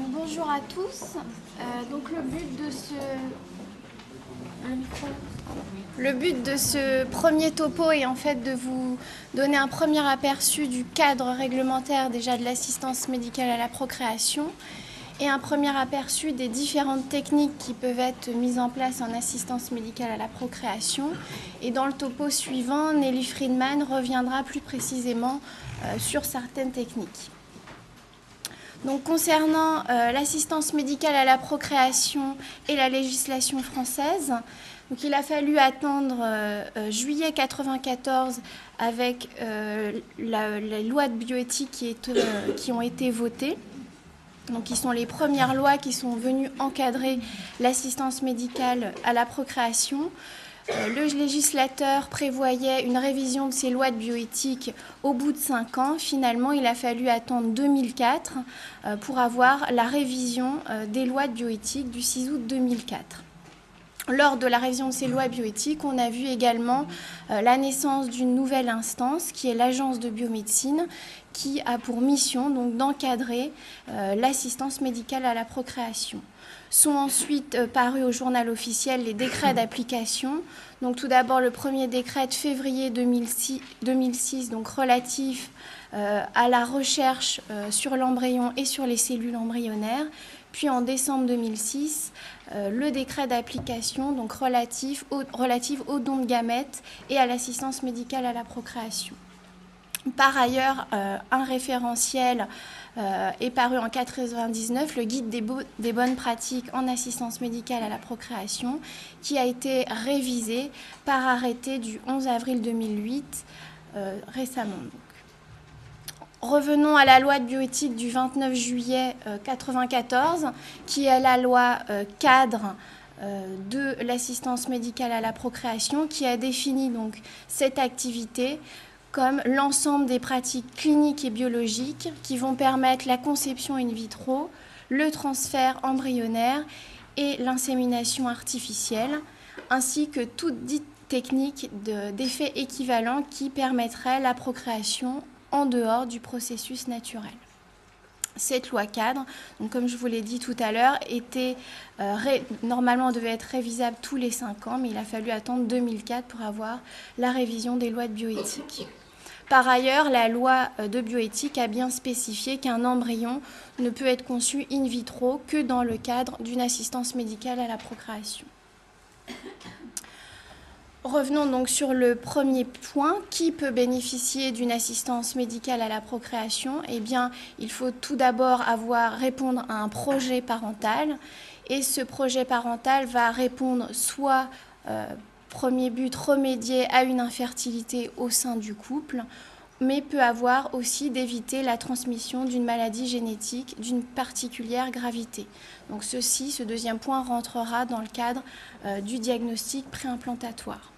Bonjour à tous. Donc le but de ce premier topo est en fait de vous donner un premier aperçu du cadre réglementaire déjà de l'assistance médicale à la procréation et un premier aperçu des différentes techniques qui peuvent être mises en place en assistance médicale à la procréation. Et dans le topo suivant, Nelly Friedman reviendra plus précisément sur certaines techniques. Donc, concernant l'assistance médicale à la procréation et la législation française, donc il a fallu attendre juillet 1994 avec les lois de bioéthique qui ont été votées. Donc, qui sont les premières lois qui sont venues encadrer l'assistance médicale à la procréation. Le législateur prévoyait une révision de ces lois de bioéthique au bout de 5 ans. Finalement, il a fallu attendre 2004 pour avoir la révision des lois de bioéthique du 6 août 2004. Lors de la révision de ces lois bioéthiques, on a vu également la naissance d'une nouvelle instance qui est l'Agence de biomédecine qui a pour mission donc d'encadrer l'assistance médicale à la procréation. Sont ensuite parus au journal officiel les décrets d'application. Donc tout d'abord le premier décret de février 2006 donc relatif à la recherche sur l'embryon et sur les cellules embryonnaires. Puis en décembre 2006, le décret d'application donc relatif aux dons de gamètes et à l'assistance médicale à la procréation. Par ailleurs, un référentiel est paru en 1999, le guide des bonnes pratiques en assistance médicale à la procréation, qui a été révisé par arrêté du 11 avril 2008 récemment. Revenons à la loi de bioéthique du 29 juillet 1994, qui est la loi cadre de l'assistance médicale à la procréation, qui a défini donc cette activité comme l'ensemble des pratiques cliniques et biologiques qui vont permettre la conception in vitro, le transfert embryonnaire et l'insémination artificielle, ainsi que toute dite technique d'effet équivalent qui permettrait la procréation en dehors du processus naturel. Cette loi cadre, donc comme je vous l'ai dit tout à l'heure, normalement devait être révisable tous les 5 ans, mais il a fallu attendre 2004 pour avoir la révision des lois de bioéthique. Par ailleurs, la loi de bioéthique a bien spécifié qu'un embryon ne peut être conçu in vitro que dans le cadre d'une assistance médicale à la procréation. Revenons donc sur le premier point. Qui peut bénéficier d'une assistance médicale à la procréation ? Eh bien, il faut tout d'abord répondre à un projet parental. Et ce projet parental va répondre soit, premier but, remédier à une infertilité au sein du couple, mais peut avoir aussi d'éviter la transmission d'une maladie génétique d'une particulière gravité. Donc ce deuxième point rentrera dans le cadre du diagnostic préimplantatoire.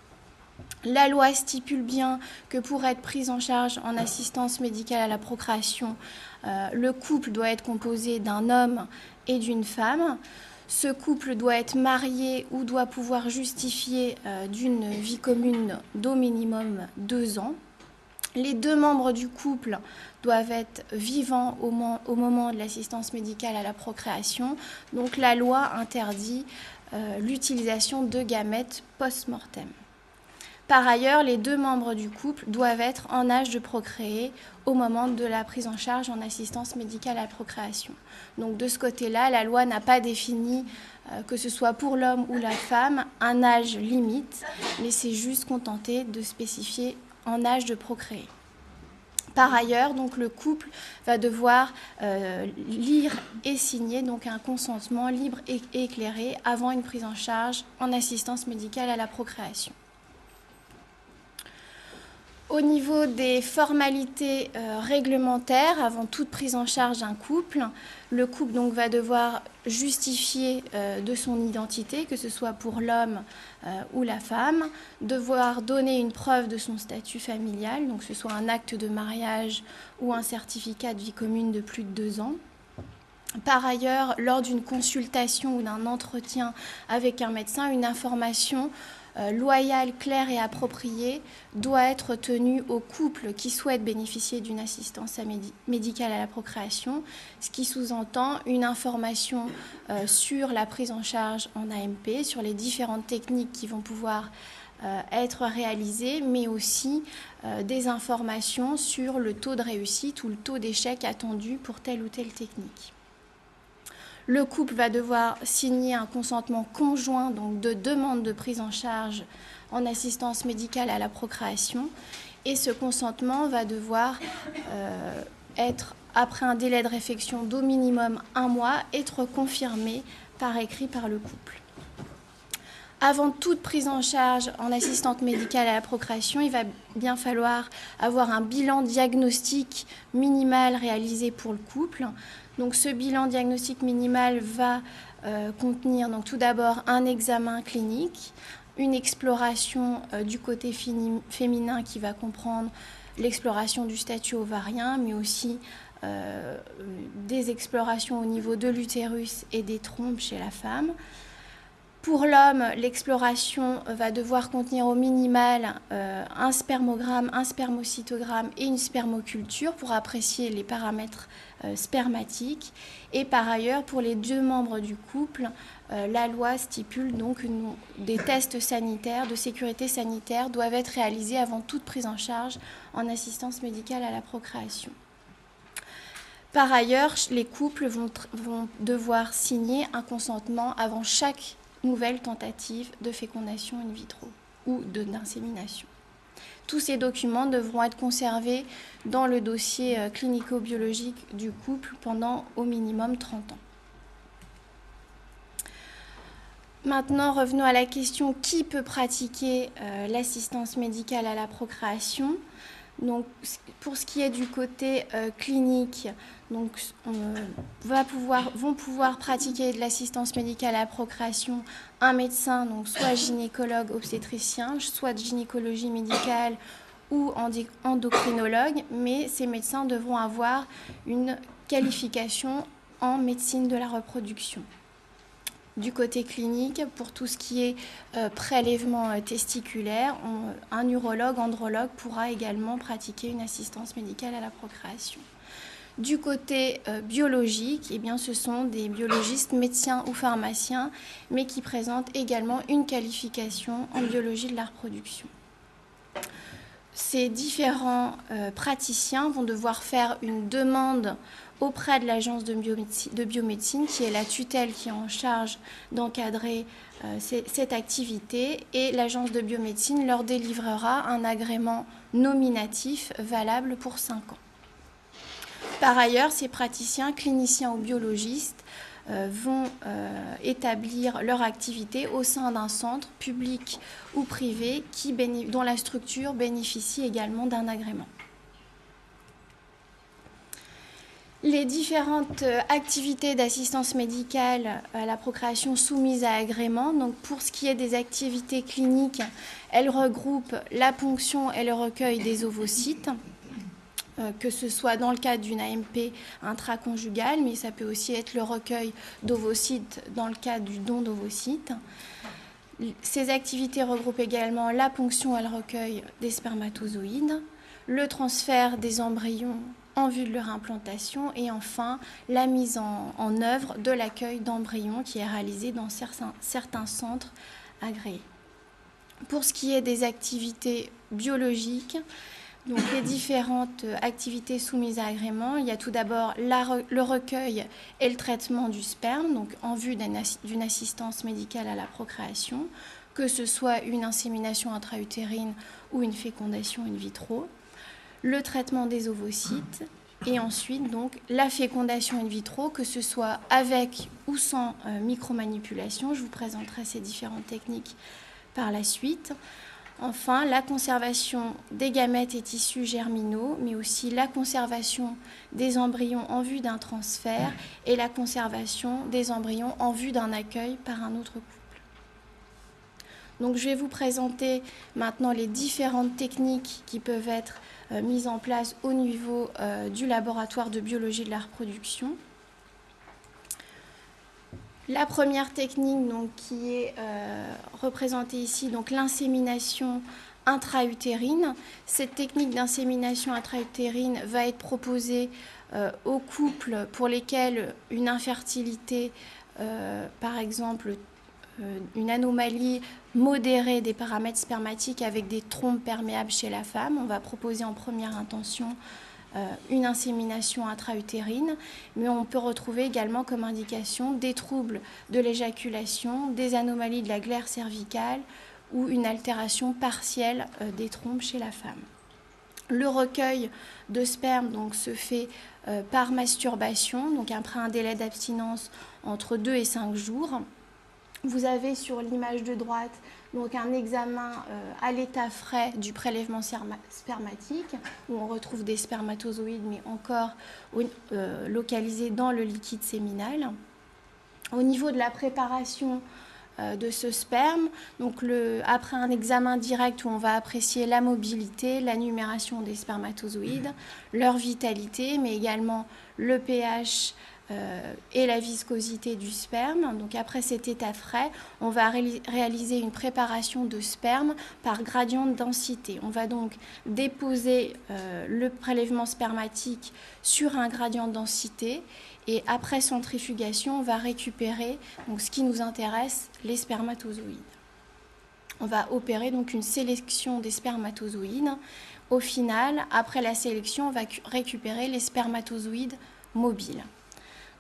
La loi stipule bien que pour être prise en charge en assistance médicale à la procréation, le couple doit être composé d'un homme et d'une femme. Ce couple doit être marié ou doit pouvoir justifier d'une vie commune d'au minimum 2 ans. Les 2 membres du couple doivent être vivants au moment de l'assistance médicale à la procréation. Donc la loi interdit l'utilisation de gamètes post-mortem. Par ailleurs, les 2 membres du couple doivent être en âge de procréer au moment de la prise en charge en assistance médicale à la procréation. Donc de ce côté-là, la loi n'a pas défini, que ce soit pour l'homme ou la femme, un âge limite, mais c'est juste contenté de spécifier en âge de procréer. Par ailleurs, donc, le couple va devoir lire et signer donc, un consentement libre et éclairé avant une prise en charge en assistance médicale à la procréation. Au niveau des formalités réglementaires, avant toute prise en charge d'un couple, le couple donc, va devoir justifier de son identité, que ce soit pour l'homme ou la femme, devoir donner une preuve de son statut familial, donc que ce soit un acte de mariage ou un certificat de vie commune de plus de 2 ans. Par ailleurs, lors d'une consultation ou d'un entretien avec un médecin, une information loyale, claire et appropriée doit être tenue aux couples qui souhaitent bénéficier d'une assistance médicale à la procréation, ce qui sous-entend une information sur la prise en charge en AMP, sur les différentes techniques qui vont pouvoir être réalisées, mais aussi des informations sur le taux de réussite ou le taux d'échec attendu pour telle ou telle technique. Le couple va devoir signer un consentement conjoint, donc de demande de prise en charge en assistance médicale à la procréation. Et ce consentement va devoir être, après un délai de réflexion d'au minimum 1 mois, être confirmé par écrit par le couple. Avant toute prise en charge en assistante médicale à la procréation, il va bien falloir avoir un bilan diagnostique minimal réalisé pour le couple. Donc ce bilan diagnostique minimal va contenir donc, tout d'abord un examen clinique, une exploration du côté féminin qui va comprendre l'exploration du statut ovarien, mais aussi des explorations au niveau de l'utérus et des trompes chez la femme. Pour l'homme, l'exploration va devoir contenir au minimal un spermogramme, un spermocytogramme et une spermoculture pour apprécier les paramètres spermatiques. Et par ailleurs, pour les 2 membres du couple, la loi stipule donc que des tests sanitaires, de sécurité sanitaire, doivent être réalisés avant toute prise en charge en assistance médicale à la procréation. Par ailleurs, les couples vont devoir signer un consentement avant chaque nouvelle tentative de fécondation in vitro ou d'insémination. Tous ces documents devront être conservés dans le dossier clinico-biologique du couple pendant au minimum 30 ans. Maintenant, revenons à la question qui peut pratiquer l'assistance médicale à la procréation. Donc, pour ce qui est du côté clinique, donc, vont pouvoir pratiquer de l'assistance médicale à la procréation un médecin, donc soit gynécologue obstétricien, soit de gynécologie médicale ou endocrinologue, mais ces médecins devront avoir une qualification en médecine de la reproduction. Du côté clinique, pour tout ce qui est prélèvement testiculaire, un urologue, andrologue pourra également pratiquer une assistance médicale à la procréation. Du côté biologique, eh bien, ce sont des biologistes, médecins ou pharmaciens, mais qui présentent également une qualification en biologie de la reproduction. Ces différents praticiens vont devoir faire une demande auprès de l'agence de biomédecine, qui est la tutelle qui est en charge d'encadrer cette activité, et l'agence de biomédecine leur délivrera un agrément nominatif valable pour 5 ans. Par ailleurs, ces praticiens, cliniciens ou biologistes, vont établir leur activité au sein d'un centre public ou privé dont la structure bénéficie également d'un agrément. Les différentes activités d'assistance médicale à la procréation soumises à agrément, donc pour ce qui est des activités cliniques, elles regroupent la ponction et le recueil des ovocytes, que ce soit dans le cadre d'une AMP intraconjugale, mais ça peut aussi être le recueil d'ovocytes dans le cadre du don d'ovocytes. Ces activités regroupent également la ponction et le recueil des spermatozoïdes, le transfert des embryons en vue de leur implantation et enfin la mise en œuvre de l'accueil d'embryons qui est réalisé dans certains centres agréés. Pour ce qui est des activités biologiques, donc les différentes activités soumises à agrément, il y a tout d'abord le recueil et le traitement du sperme, donc en vue d'une assistance médicale à la procréation, que ce soit une insémination intra-utérine ou une fécondation in vitro, le traitement des ovocytes et ensuite donc la fécondation in vitro, que ce soit avec ou sans micromanipulation. Je vous présenterai ces différentes techniques par la suite. Enfin, la conservation des gamètes et tissus germinaux, mais aussi la conservation des embryons en vue d'un transfert et la conservation des embryons en vue d'un accueil par un autre couple. Donc, je vais vous présenter maintenant les différentes techniques qui peuvent être mises en place au niveau du laboratoire de biologie de la reproduction. La première technique donc, qui est représentée ici, donc l'insémination intra-utérine. Cette technique d'insémination intra-utérine va être proposée aux couples pour lesquels une infertilité, par exemple une anomalie modérée des paramètres spermatiques avec des trompes perméables chez la femme. On va proposer en première intention une insémination intra-utérine, mais on peut retrouver également comme indication des troubles de l'éjaculation, des anomalies de la glaire cervicale ou une altération partielle des trompes chez la femme. Le recueil de sperme donc, se fait par masturbation, donc après un délai d'abstinence entre 2 et 5 jours. Vous avez sur l'image de droite donc un examen à l'état frais du prélèvement spermatique où on retrouve des spermatozoïdes mais encore localisés dans le liquide séminal. Au niveau de la préparation de ce sperme, donc après un examen direct où on va apprécier la mobilité, la numération des spermatozoïdes, leur vitalité, mais également le pH et la viscosité du sperme. Donc après cet état frais, on va réaliser une préparation de sperme par gradient de densité. On va donc déposer le prélèvement spermatique sur un gradient de densité et après centrifugation, on va récupérer donc, ce qui nous intéresse, les spermatozoïdes. On va opérer donc une sélection des spermatozoïdes. Au final, après la sélection, on va récupérer les spermatozoïdes mobiles.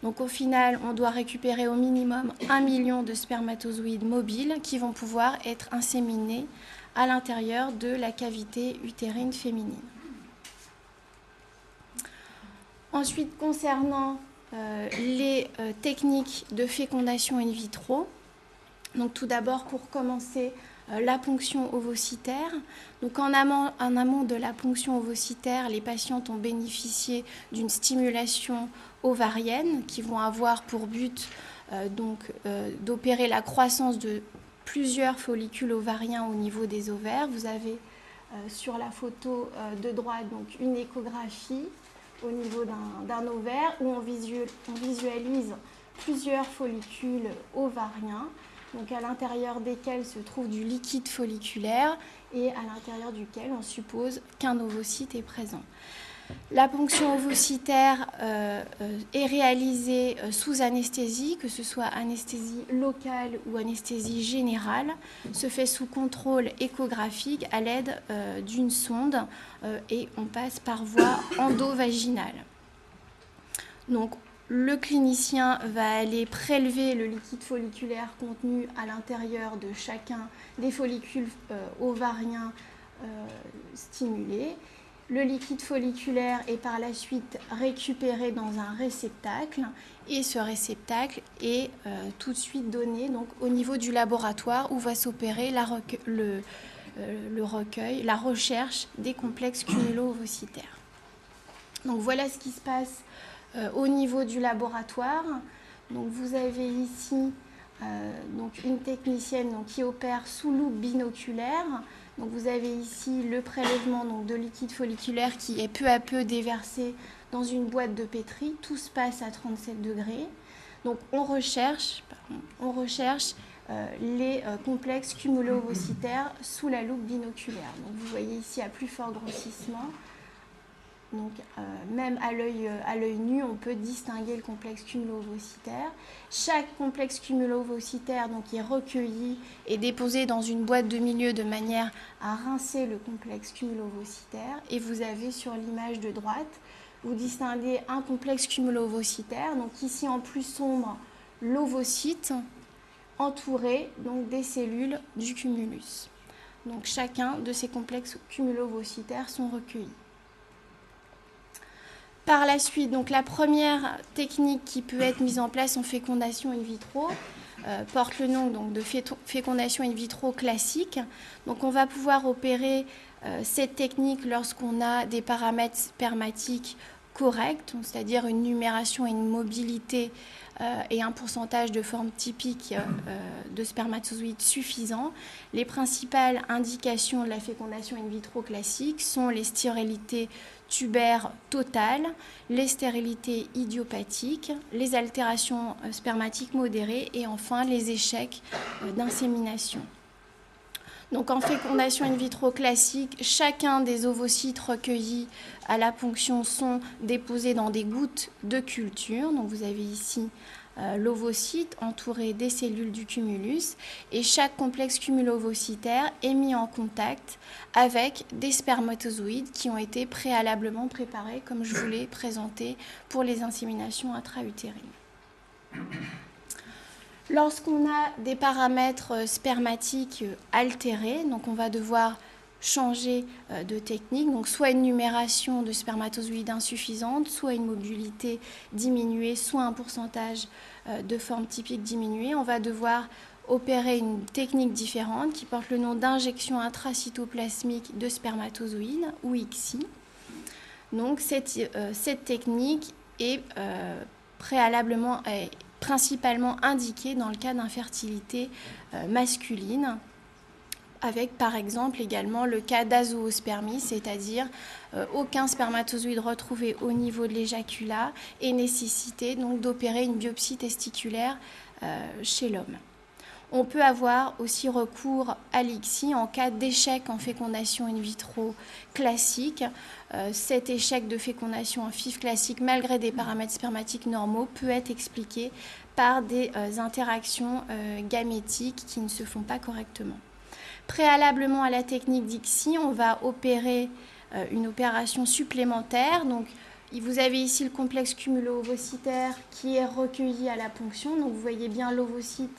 Donc au final, on doit récupérer au minimum 1 million de spermatozoïdes mobiles qui vont pouvoir être inséminés à l'intérieur de la cavité utérine féminine. Ensuite, concernant les techniques de fécondation in vitro, donc tout d'abord pour commencer, la ponction ovocytaire. Donc en amont de la ponction ovocytaire, les patientes ont bénéficié d'une stimulation ovarienne qui vont avoir pour but d'opérer la croissance de plusieurs follicules ovariens au niveau des ovaires. Vous avez sur la photo de droite donc une échographie au niveau d'un ovaire où on visualise plusieurs follicules ovariens, donc à l'intérieur desquels se trouve du liquide folliculaire et à l'intérieur duquel on suppose qu'un ovocyte est présent. La ponction ovocytaire est réalisée sous anesthésie, que ce soit anesthésie locale ou anesthésie générale, se fait sous contrôle échographique à l'aide d'une sonde et on passe par voie endovaginale. Donc, le clinicien va aller prélever le liquide folliculaire contenu à l'intérieur de chacun des follicules ovariens stimulés. Le liquide folliculaire est par la suite récupéré dans un réceptacle et ce réceptacle est tout de suite donné donc, au niveau du laboratoire où va s'opérer le recueil, la recherche des complexes cumulo-ovocytaires. Donc voilà ce qui se passe au niveau du laboratoire. Donc vous avez ici donc une technicienne donc, qui opère sous loupe binoculaire. Donc vous avez ici le prélèvement donc, de liquide folliculaire qui est peu à peu déversé dans une boîte de pétri. Tout se passe à 37 degrés. Donc on recherche les complexes cumulo-ovocytaires sous la loupe binoculaire. Donc vous voyez ici à plus fort grossissement. Donc, même à l'œil nu, on peut distinguer le complexe cumulo-ovocytaire. Chaque complexe cumulo-ovocytaire donc, est recueilli et déposé dans une boîte de milieu de manière à rincer le complexe cumulo-ovocytaire. Et vous avez sur l'image de droite, vous distinguez un complexe cumulo-ovocytaire. Donc ici en plus sombre, l'ovocyte entouré donc, des cellules du cumulus. Donc chacun de ces complexes cumulo-ovocytaires sont recueillis. Par la suite, donc la première technique qui peut être mise en place en fécondation in vitro porte le nom donc, de fécondation in vitro classique. Donc on va pouvoir opérer cette technique lorsqu'on a des paramètres spermatiques corrects, c'est-à-dire une numération et une mobilité et un pourcentage de forme typique de spermatozoïdes suffisant. Les principales indications de la fécondation in vitro classique sont les stérilités tubaire totale, les stérilités idiopathiques, les altérations spermatiques modérées et enfin les échecs d'insémination. Donc en fécondation in vitro classique, chacun des ovocytes recueillis à la ponction sont déposés dans des gouttes de culture. Donc vous avez ici l'ovocyte entouré des cellules du cumulus et chaque complexe cumulo-ovocytaire est mis en contact avec des spermatozoïdes qui ont été préalablement préparés comme je vous l'ai présenté pour les inséminations intra-utérines. Lorsqu'on a des paramètres spermatiques altérés, donc on va devoir changer de technique, donc soit une numération de spermatozoïdes insuffisante, soit une mobilité diminuée, soit un pourcentage de forme typique diminué. On va devoir opérer une technique différente qui porte le nom d'injection intracytoplasmique de spermatozoïdes ou ICSI. Donc cette technique est principalement indiquée dans le cas d'infertilité masculine, avec par exemple également le cas d'azoospermie, c'est-à-dire aucun spermatozoïde retrouvé au niveau de l'éjaculat et nécessité donc d'opérer une biopsie testiculaire chez l'homme. On peut avoir aussi recours à l'ICSI en cas d'échec en fécondation in vitro classique. Cet échec de fécondation en FIV classique, malgré des paramètres spermatiques normaux, peut être expliqué par des interactions gamétiques qui ne se font pas correctement. Préalablement à la technique d'ICSI, on va opérer une opération supplémentaire. Donc, vous avez ici le complexe cumulo-ovocytaire qui est recueilli à la ponction. Donc, vous voyez bien l'ovocyte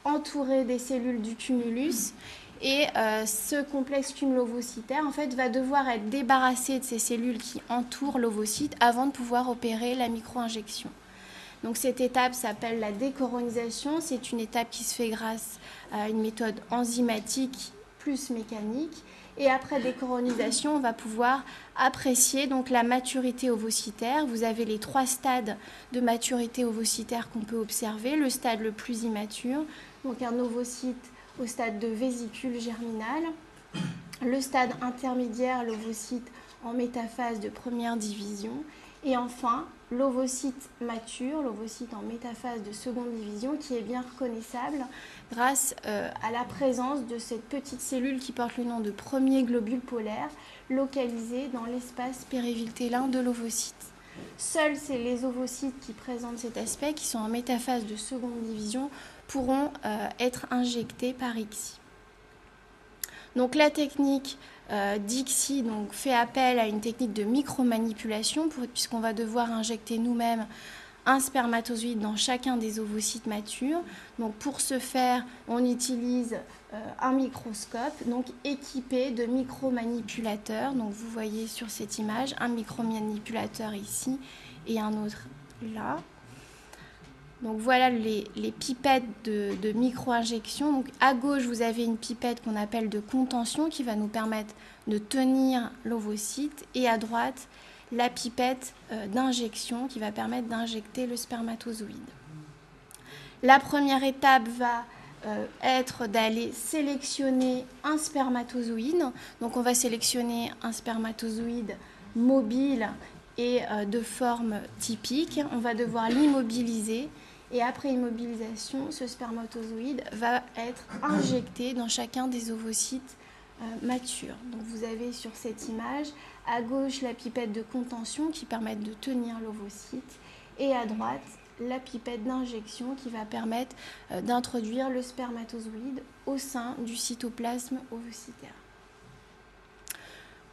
entouré des cellules du cumulus. Et ce complexe cumulo-ovocytaire, en fait, va devoir être débarrassé de ces cellules qui entourent l'ovocyte avant de pouvoir opérer la micro-injection. Donc cette étape s'appelle la décoronisation. C'est une étape qui se fait grâce à une méthode enzymatique plus mécanique. Et après décoronisation, on va pouvoir apprécier donc la maturité ovocytaire. Vous avez les 3 stades de maturité ovocytaire qu'on peut observer. Le stade le plus immature, donc un ovocyte au stade de vésicule germinale. Le stade intermédiaire, l'ovocyte en métaphase de première division. Et enfin, l'ovocyte mature, l'ovocyte en métaphase de seconde division, qui est bien reconnaissable grâce à la présence de cette petite cellule qui porte le nom de premier globule polaire, localisé dans l'espace périvitélin de l'ovocyte. Seuls les ovocytes qui présentent cet aspect, qui sont en métaphase de seconde division, pourront être injectés par ICSI. Donc la technique d'ICSI fait appel à une technique de micromanipulation puisqu'on va devoir injecter nous-mêmes un spermatozoïde dans chacun des ovocytes matures. Donc pour ce faire, on utilise un microscope équipé de micromanipulateurs. Donc vous voyez sur cette image un micromanipulateur ici et un autre là. Donc voilà les pipettes de micro-injection. Donc à gauche, vous avez une pipette qu'on appelle de contention qui va nous permettre de tenir l'ovocyte. Et à droite, la pipette d'injection qui va permettre d'injecter le spermatozoïde. La première étape va être d'aller sélectionner un spermatozoïde. Donc on va sélectionner un spermatozoïde mobile et de forme typique. On va devoir l'immobiliser. Et après immobilisation, ce spermatozoïde va être injecté dans chacun des ovocytes matures. Donc vous avez sur cette image, à gauche, la pipette de contention qui permet de tenir l'ovocyte et à droite, la pipette d'injection qui va permettre d'introduire le spermatozoïde au sein du cytoplasme ovocytaire.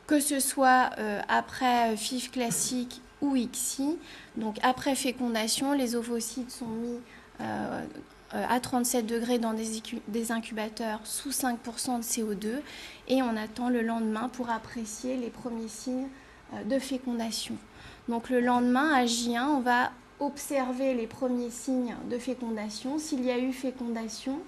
Que ce soit après FIV classique ou ICSI, donc après fécondation, les ovocytes sont mis à 37 degrés dans des incubateurs sous 5% de CO2 et on attend le lendemain pour apprécier les premiers signes de fécondation. Donc le lendemain, à J1, on va observer les premiers signes de fécondation. S'il y a eu fécondation,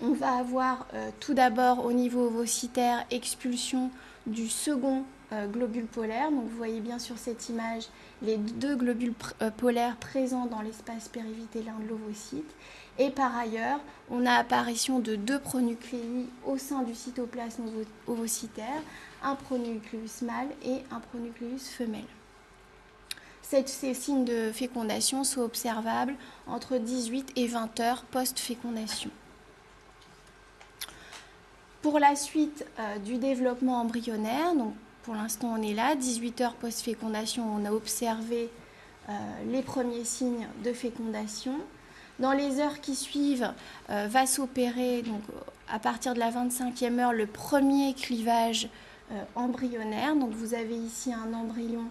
on va avoir tout d'abord au niveau ovocytaire expulsion du second globules polaires. Donc vous voyez bien sur cette image les 2 globules polaires présents dans l'espace périvitélin de l'ovocyte. Et par ailleurs, on a apparition de 2 pronucléi au sein du cytoplasme ovocytaire, un pronucléus mâle et un pronucléus femelle. Ces signes de fécondation sont observables entre 18 et 20 heures post-fécondation. Pour la suite du développement embryonnaire, donc pour l'instant on est là, 18 heures post-fécondation, on a observé les premiers signes de fécondation. Dans les heures qui suivent, va s'opérer, donc à partir de la 25e heure, le premier clivage embryonnaire. Donc vous avez ici un embryon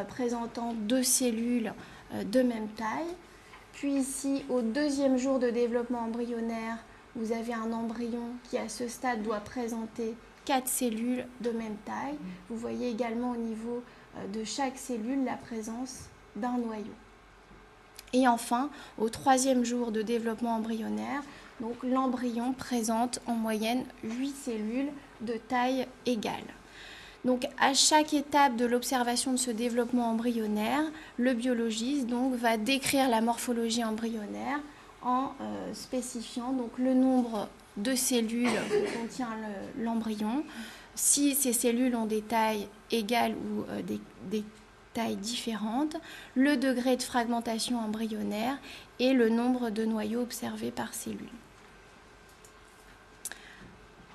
présentant 2 cellules de même taille. Puis ici, au 2e jour de développement embryonnaire, vous avez un embryon qui, à ce stade, doit présenter 4 cellules de même taille. Vous voyez également au niveau de chaque cellule la présence d'un noyau. Et enfin, au 3e jour de développement embryonnaire, donc l'embryon présente en moyenne 8 cellules de taille égale. Donc, à chaque étape de l'observation de ce développement embryonnaire, le biologiste donc, va décrire la morphologie embryonnaire en spécifiant donc, le nombre de cellules que contient l'embryon, si ces cellules ont des tailles égales ou des tailles différentes, le degré de fragmentation embryonnaire et le nombre de noyaux observés par cellule.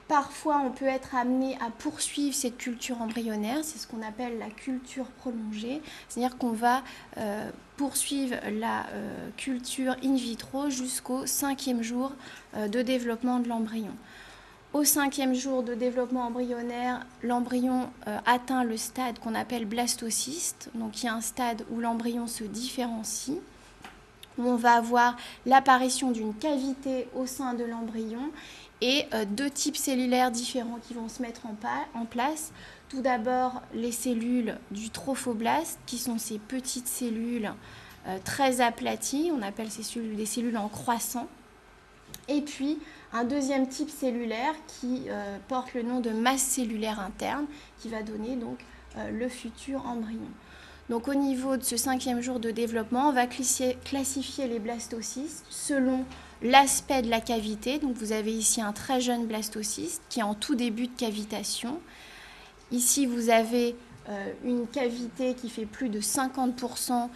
Parfois, on peut être amené à poursuivre cette culture embryonnaire, c'est ce qu'on appelle la culture prolongée, c'est-à-dire qu'on va poursuivre la culture in vitro jusqu'au 5e jour de développement de l'embryon. Au 5e jour de développement embryonnaire, l'embryon atteint le stade qu'on appelle blastocyste, donc il y a un stade où l'embryon se différencie, où on va avoir l'apparition d'une cavité au sein de l'embryon et 2 types cellulaires différents qui vont se mettre en place. Tout d'abord, les cellules du trophoblaste, qui sont ces petites cellules très aplaties, on appelle ces cellules des cellules en croissant. Et puis, un 2e type cellulaire qui porte le nom de masse cellulaire interne, qui va donner donc le futur embryon. Donc, au niveau de ce 5e jour de développement, on va classifier les blastocystes selon l'aspect de la cavité. Donc, vous avez ici un très jeune blastocyste qui est en tout début de cavitation. Ici, vous avez une cavité qui fait plus de 50%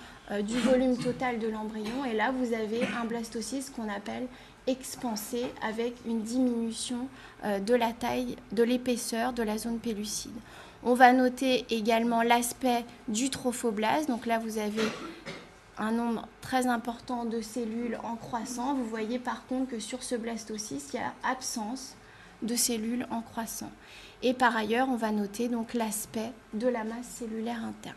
du volume total de l'embryon. Et là, vous avez un blastocyste qu'on appelle expansé avec une diminution de la taille, de l'épaisseur de la zone pellucide. On va noter également l'aspect du trophoblaste. Donc là, vous avez un nombre très important de cellules en croissant. Vous voyez par contre que sur ce blastocyste, il y a absence de cellules en croissant. Et par ailleurs, on va noter donc l'aspect de la masse cellulaire interne.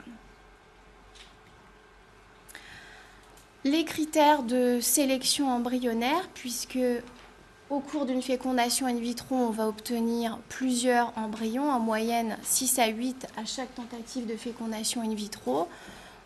Les critères de sélection embryonnaire, puisque au cours d'une fécondation in vitro, on va obtenir plusieurs embryons, en moyenne 6 à 8 à chaque tentative de fécondation in vitro.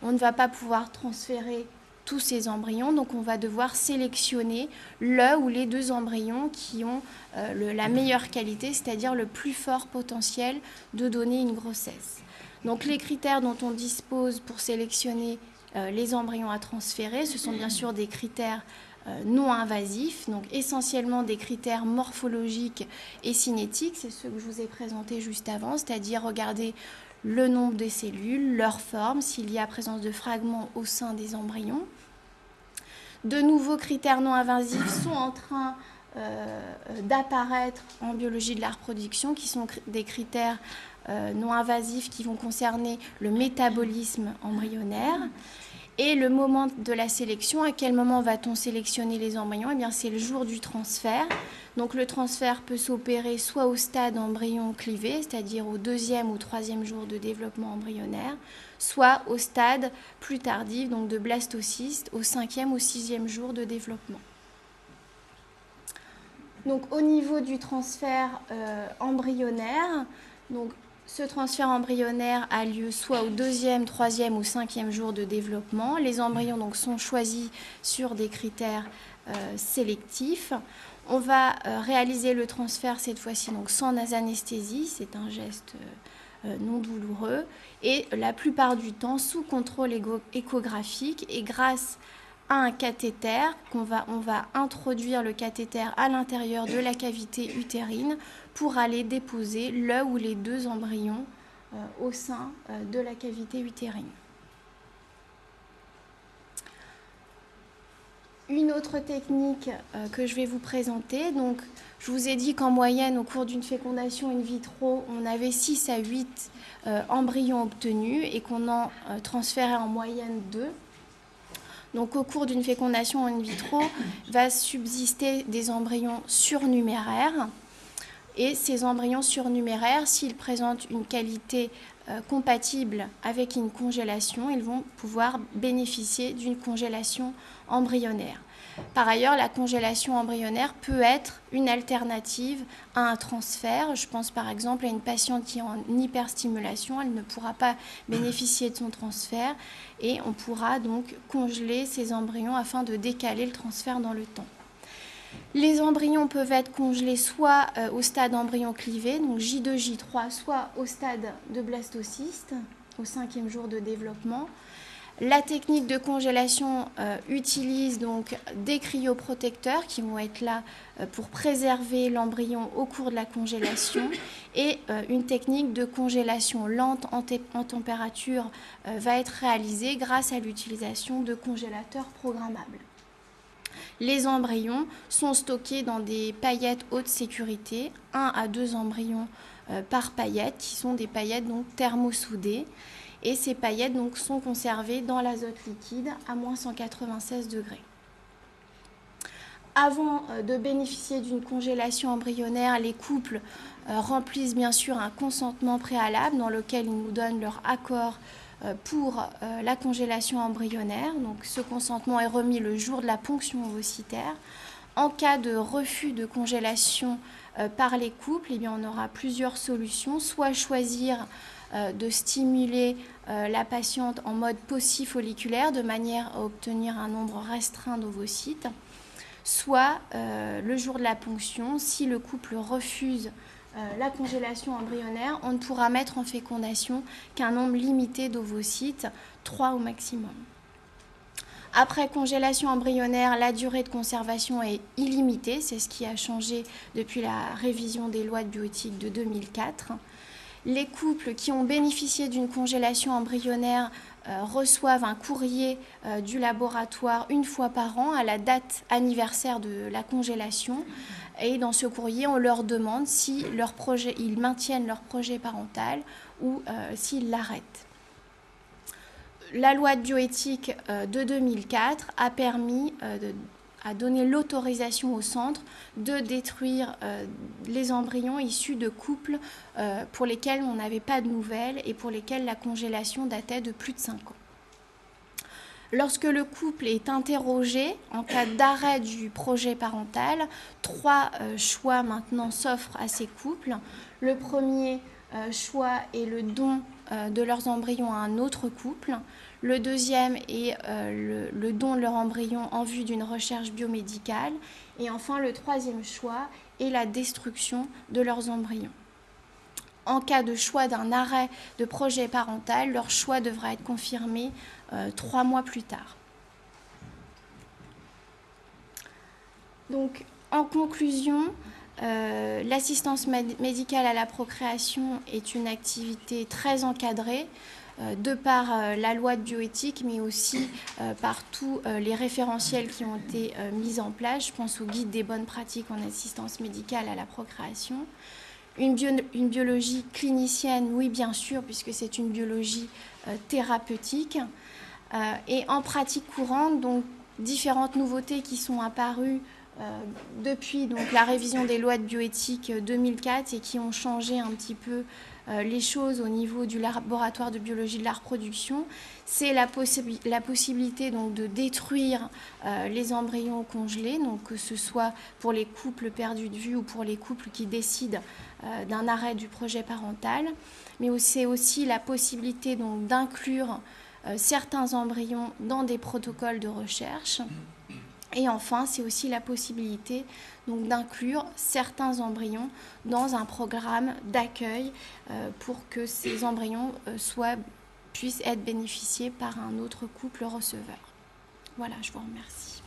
On ne va pas pouvoir transférer tous ces embryons, donc on va devoir sélectionner le ou les 2 embryons qui ont la meilleure qualité, c'est-à-dire le plus fort potentiel de donner une grossesse. Donc les critères dont on dispose pour sélectionner les embryons à transférer, ce sont bien sûr des critères non invasifs, donc essentiellement des critères morphologiques et cinétiques, c'est ceux que je vous ai présentés juste avant, c'est-à-dire regarder le nombre de cellules, leur forme, s'il y a présence de fragments au sein des embryons. De nouveaux critères non invasifs sont en train d'apparaître en biologie de la reproduction, qui sont des critères non invasifs qui vont concerner le métabolisme embryonnaire. Et le moment de la sélection, à quel moment va-t-on sélectionner les embryons? Eh bien, c'est le jour du transfert. Donc, le transfert peut s'opérer soit au stade embryon clivé, c'est-à-dire au 2e ou 3e jour de développement embryonnaire, soit au stade plus tardif, donc de blastocyste, au 5e ou 6e jour de développement. Donc, au niveau du transfert embryonnaire, donc, ce transfert embryonnaire a lieu soit au 2e, 3e ou 5e jour de développement. Les embryons donc, sont choisis sur des critères sélectifs. On va réaliser le transfert cette fois-ci donc sans anesthésie. C'est un geste non douloureux et la plupart du temps sous contrôle échographique et grâce à un cathéter, on va introduire le cathéter à l'intérieur de la cavité utérine pour aller déposer le ou les 2 embryons au sein de la cavité utérine. Une autre technique que je vais vous présenter, donc je vous ai dit qu'en moyenne, au cours d'une fécondation in vitro, on avait 6 à 8 embryons obtenus et qu'on en transférait en moyenne 2. Donc au cours d'une fécondation in vitro, va subsister des embryons surnuméraires. Et ces embryons surnuméraires, s'ils présentent une qualité compatible avec une congélation, ils vont pouvoir bénéficier d'une congélation embryonnaire. Par ailleurs, la congélation embryonnaire peut être une alternative à un transfert. Je pense par exemple à une patiente qui est en hyperstimulation, elle ne pourra pas bénéficier de son transfert et on pourra donc congeler ces embryons afin de décaler le transfert dans le temps. Les embryons peuvent être congelés soit au stade embryon clivé, donc J2, J3, soit au stade de blastocyste, au 5e jour de développement. La technique de congélation utilise donc des cryoprotecteurs qui vont être là pour préserver l'embryon au cours de la congélation et une technique de congélation lente en température va être réalisée grâce à l'utilisation de congélateurs programmables. Les embryons sont stockés dans des paillettes haute sécurité, 1 à 2 embryons par paillette, qui sont des paillettes donc thermosoudées. Et ces paillettes donc, sont conservées dans l'azote liquide à moins 196 degrés. Avant de bénéficier d'une congélation embryonnaire, les couples remplissent bien sûr un consentement préalable dans lequel ils nous donnent leur accord pour la congélation embryonnaire. Donc, ce consentement est remis le jour de la ponction ovocytaire. En cas de refus de congélation par les couples, eh bien, on aura plusieurs solutions, soit choisir de stimuler la patiente en mode paucifolliculaire de manière à obtenir un nombre restreint d'ovocytes, soit le jour de la ponction, si le couple refuse la congélation embryonnaire, on ne pourra mettre en fécondation qu'un nombre limité d'ovocytes, 3 au maximum. Après congélation embryonnaire, la durée de conservation est illimitée, c'est ce qui a changé depuis la révision des lois de bioéthique de 2004. Les couples qui ont bénéficié d'une congélation embryonnaire reçoivent un courrier du laboratoire une fois par an à la date anniversaire de la congélation. Et dans ce courrier, on leur demande si ils maintiennent leur projet parental ou s'ils l'arrêtent. La loi de bioéthique de 2004 a permis a donné l'autorisation au centre de détruire les embryons issus de couples pour lesquels on n'avait pas de nouvelles et pour lesquels la congélation datait de plus de 5 ans. Lorsque le couple est interrogé en cas d'arrêt du projet parental, 3 choix maintenant s'offrent à ces couples. Le premier choix est le don de leurs embryons à un autre couple. Le deuxième est le don de leur embryon en vue d'une recherche biomédicale. Et enfin, le troisième choix est la destruction de leurs embryons. En cas de choix d'un arrêt de projet parental, leur choix devra être confirmé 3 mois plus tard. Donc, en conclusion, l'assistance médicale à la procréation est une activité très encadrée de par la loi de bioéthique, mais aussi par tous les référentiels qui ont été mis en place. Je pense au guide des bonnes pratiques en assistance médicale à la procréation. Une biologie clinicienne, oui bien sûr, puisque c'est une biologie thérapeutique. Et en pratique courante, donc différentes nouveautés qui sont apparues depuis donc, la révision des lois de bioéthique 2004 et qui ont changé un petit peu les choses au niveau du laboratoire de biologie de la reproduction, c'est la possibilité donc, de détruire les embryons congelés, donc que ce soit pour les couples perdus de vue ou pour les couples qui décident d'un arrêt du projet parental, mais c'est aussi la possibilité donc, d'inclure certains embryons dans des protocoles de recherche. Et enfin, c'est aussi la possibilité d'inclure certains embryons dans un programme d'accueil pour que ces embryons puissent être bénéficiés par un autre couple receveur. Voilà, je vous remercie.